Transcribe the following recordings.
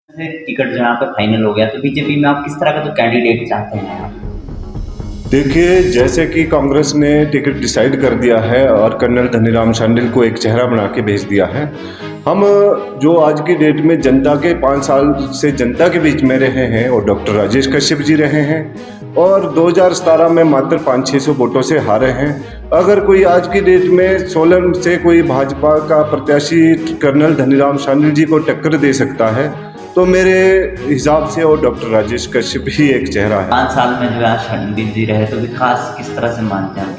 से टिकट जो है आपका फाइनल हो गया, तो बीजेपी में आप किस तरह का तो कैंडिडेट चाहते हैं आप? देखिए, जैसे कि कांग्रेस ने टिकट डिसाइड कर दिया है और कर्नल धनीराम शांडिल को एक चेहरा बना के भेज दिया है। हम जो आज की डेट में जनता के 5 साल से जनता के बीच में रहे हैं और डॉक्टर राजेश कश्यप जी रहे हैं और 2017 में मात्र 500-600 वोटों से हारे हैं। अगर कोई आज की डेट में सोलन से कोई भाजपा का प्रत्याशी कर्नल धनीराम शांडिल जी को टक्कर दे सकता है तो मेरे हिसाब से और डॉक्टर राजेश कश्यप ही एक चेहरा है। 5 साल में जो है शांडिल जी रहे, तो विकास किस तरह से मानते हैं आप?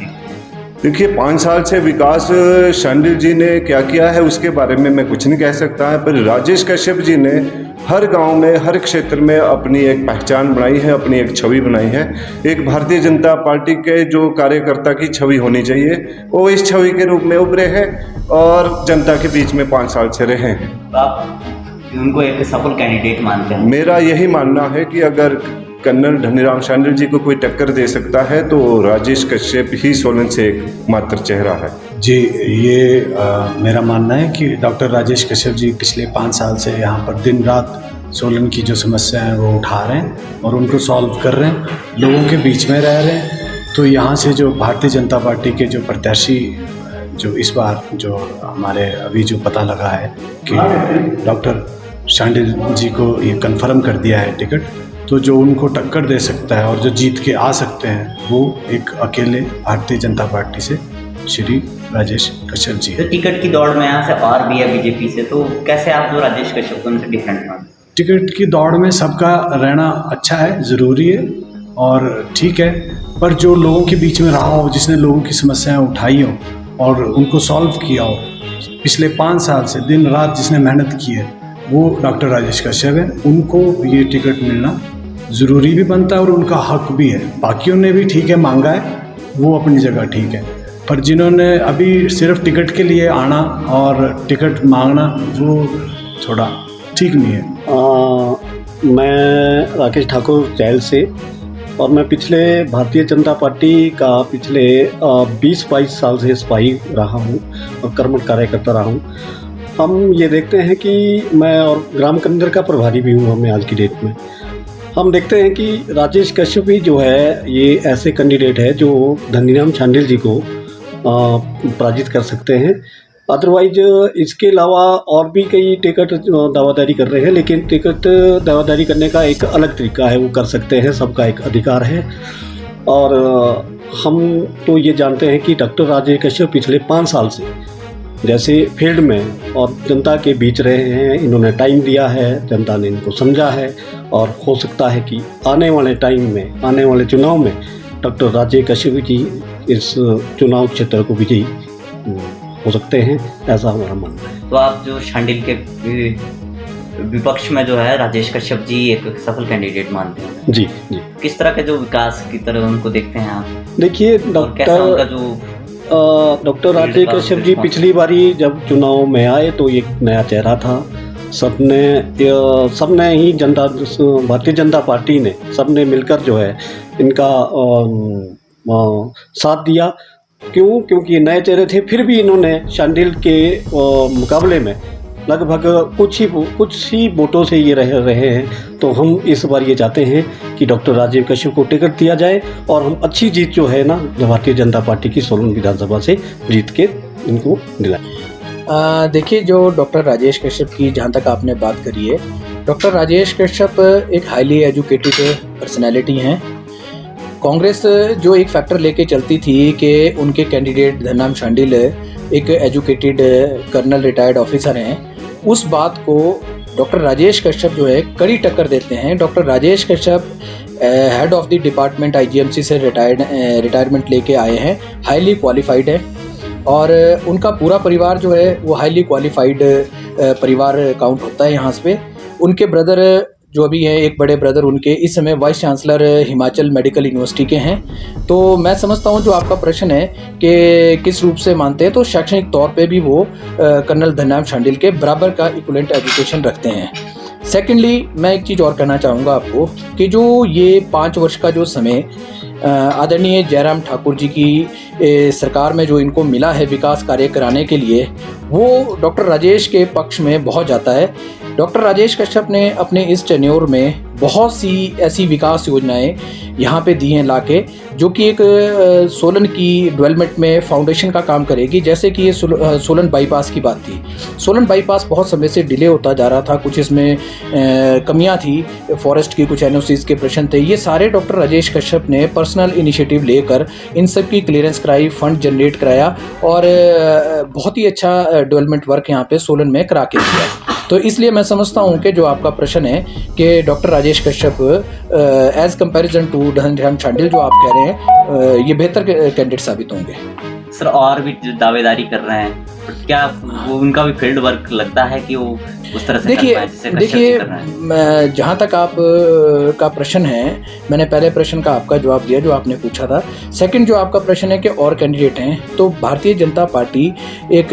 देखिए, 5 साल से विकास शांडिल जी ने क्या किया है उसके बारे में मैं कुछ नहीं कह सकता है, पर राजेश कश्यप जी ने हर गांव में हर क्षेत्र में अपनी एक पहचान बनाई है, अपनी एक छवि बनाई है। एक भारतीय जनता पार्टी के जो कार्यकर्ता की छवि होनी चाहिए वो इस छवि के रूप में उभरे हैं और जनता के बीच में 5 साल से रहे हैं। तो आप उनको एक सफल कैंडिडेट मानते हैं? मेरा यही मानना है कि अगर कर्नल धनीराम शांडिल जी को कोई टक्कर दे सकता है तो राजेश कश्यप ही सोलन से एक मात्र चेहरा है। जी, ये मेरा मानना है कि डॉक्टर राजेश कश्यप जी पिछले 5 साल से यहाँ पर दिन रात सोलन की जो समस्या है वो उठा रहे हैं और उनको सॉल्व कर रहे हैं, लोगों के बीच में रह रहे हैं। तो यहाँ से जो भारतीय जनता पार्टी के जो प्रत्याशी जो इस बार जो हमारे अभी जो पता लगा है कि डॉक्टर शांडिल जी को ये कन्फर्म कर दिया है टिकट, तो जो उनको टक्कर दे सकता है और जो जीत के आ सकते हैं वो एक अकेले भारतीय जनता पार्टी से श्री राजेश कश्यप जी तो है। टिकट की दौड़ में यहाँ से और भी है बीजेपी से, तो कैसे आप जो राजेश कश्यप को उनसे डिफरेंट मानते हैं? टिकट की दौड़ में सबका रहना अच्छा है, ज़रूरी है और ठीक है, पर जो लोगों के बीच में रहा हो, जिसने लोगों की समस्याएं उठाई हो और उनको सॉल्व किया हो, पिछले 5 साल से दिन रात जिसने मेहनत की है वो डॉक्टर राजेश कश्यप है। उनको ये टिकट मिलना ज़रूरी भी बनता है और उनका हक भी है। बाकियों ने भी ठीक है मांगा है, वो अपनी जगह ठीक है, पर जिन्होंने अभी सिर्फ टिकट के लिए आना और टिकट मांगना वो थोड़ा ठीक नहीं है। मैं राकेश ठाकुर चैल से, और मैं पिछले भारतीय जनता पार्टी का पिछले 20-22 साल से सिपाही रहा हूँ और कर्मठ कार्यकर्ता रहा हूँ। हम ये देखते हैं कि मैं और ग्राम केंद्र का प्रभारी भी हूँ हमें आज की डेट में। हम देखते हैं कि राजेश कश्यप ही जो है ये ऐसे कैंडिडेट है जो धनीराम शांडिल जी को पराजित कर सकते हैं। अदरवाइज इसके अलावा और भी कई टिकट दावादारी कर रहे हैं, लेकिन टिकट दावादारी करने का एक अलग तरीका है, वो कर सकते हैं, सबका एक अधिकार है। और हम तो ये जानते हैं कि डॉक्टर राजेश कश्यप पिछले 5 साल से जैसे फील्ड में और जनता के बीच रहे हैं, इन्होंने टाइम दिया है, जनता ने इनको समझा है और हो सकता है कि आने वाले टाइम में, आने वाले चुनाव में डॉक्टर राजेश कश्यप जी इस चुनाव क्षेत्र को विजयी हो सकते हैं, ऐसा हमारा मानना है। तो आप जो शांडिल के विपक्ष में जो है राजेश कश्यप जी एक सफल कैंडिडेट मानते हैं? जी जी। किस तरह के जो विकास की तरह उनको देखते हैं आप? देखिए, डॉक्टर राजेश कश्यप जी पिछली बारी जब चुनाव में आए तो एक नया चेहरा था। सबने ही भारतीय जनता पार्टी ने सबने मिलकर जो है इनका साथ दिया। क्योंकि ये नए चेहरे थे, फिर भी इन्होंने शांडिल के मुकाबले में लगभग कुछ ही वोटों से ये रहे हैं। तो हम इस बार ये चाहते हैं कि डॉक्टर राजेश कश्यप को टिकट दिया जाए और हम अच्छी जीत जो है ना भारतीय जनता पार्टी की सोलन विधानसभा से जीत के इनको दिलाएं। देखिए, जो डॉक्टर राजेश कश्यप की जहाँ तक आपने बात करी है, डॉक्टर राजेश कश्यप एक हाईली एजुकेटेड पर्सनैलिटी हैं। कांग्रेस जो एक फैक्टर लेके चलती थी कि उनके कैंडिडेट धनीराम शांडिल एक एजुकेटेड कर्नल रिटायर्ड ऑफिसर हैं, उस बात को डॉक्टर राजेश कश्यप जो है कड़ी टक्कर देते हैं। Doctor Rajesh Kashyap head of the department IGMC से रिटायरमेंट लेके आए हैं, हाईली क्वालिफाइड है और उनका पूरा परिवार जो है वो हाईली क्वालिफाइड परिवार काउंट होता है यहाँ पे। उनके ब्रदर जो अभी हैं, एक बड़े ब्रदर उनके इस समय vice chancellor Himachal medical university के हैं। तो मैं समझता हूं जो आपका प्रश्न है कि किस रूप से मानते हैं, तो शैक्षणिक तौर पे भी वो कर्नल धनीराम शांडिल के बराबर का इक्विवेलेंट एजुकेशन रखते हैं। सेकेंडली, मैं एक चीज़ और कहना चाहूँगा आपको कि जो ये 5 वर्ष का जो समय आदरणीय जयराम ठाकुर जी की सरकार में जो इनको मिला है विकास कार्य कराने के लिए, वो डॉक्टर राजेश के पक्ष में बहुत जाता है। डॉक्टर राजेश कश्यप ने अपने इस टेन्योर में बहुत सी ऐसी विकास योजनाएं यहाँ पे दी हैं लाके, जो कि एक सोलन की डेवलपमेंट में फाउंडेशन का काम करेगी। जैसे कि ये सोलन बाईपास की बात थी। सोलन बाईपास बहुत समय से डिले होता जा रहा था, कुछ इसमें कमियां थी, फॉरेस्ट की कुछ एनओसीज के प्रश्न थे। ये सारे डॉक्टर राजेश कश्यप ने पर्सनल इनिशिएटिव लेकर इन सब की क्लियरेंस कराई, फंड जनरेट कराया और बहुत ही अच्छा डेवलपमेंट वर्क यहाँ पे सोलन में करा के दिया। तो इसलिए मैं समझता हूँ कि जो आपका प्रश्न है कि doctor Rajesh Kashyap as comparison to Dhaniram Shandil जो आप कह रहे हैं, ये बेहतर कैंडिडेट साबित होंगे। सर और भी जो दावेदारी कर रहे हैं, तो क्या वो उनका भी फील्ड वर्क लगता है कि वो उस तरह से कर पाए जैसे कश्यप जी कर रहे हैं? जहाँ तक आप का प्रश्न है, मैंने पहले प्रश्न का आपका जवाब दिया जो आपने पूछा था। सेकंड जो आपका प्रश्न है कि और कैंडिडेट हैं, तो भारतीय जनता पार्टी एक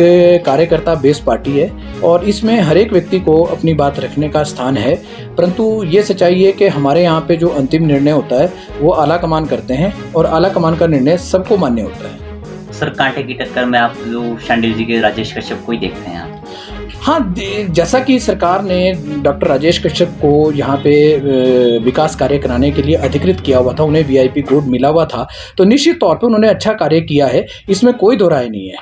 कार्यकर्ता बेस पार्टी है और इसमें हर एक व्यक्ति को अपनी बात रखने का स्थान है, परंतु ये सच्चाई है कि हमारे यहाँ पे जो अंतिम निर्णय होता है वो आला कमान करते हैं और आला कमान का निर्णय सबको मान्य होता है। सर कांटे की टक्कर में आप जो शांडिल जी के राजेश कश्यप को ही देखते हैं आप? हाँ, जैसा कि सरकार ने डॉक्टर राजेश कश्यप को यहाँ पे विकास कार्य कराने के लिए अधिकृत किया हुआ था, उन्हें वीआईपी कोड मिला हुआ था, तो निश्चित तौर पे उन्होंने अच्छा कार्य किया है, इसमें कोई दो राय नहीं है।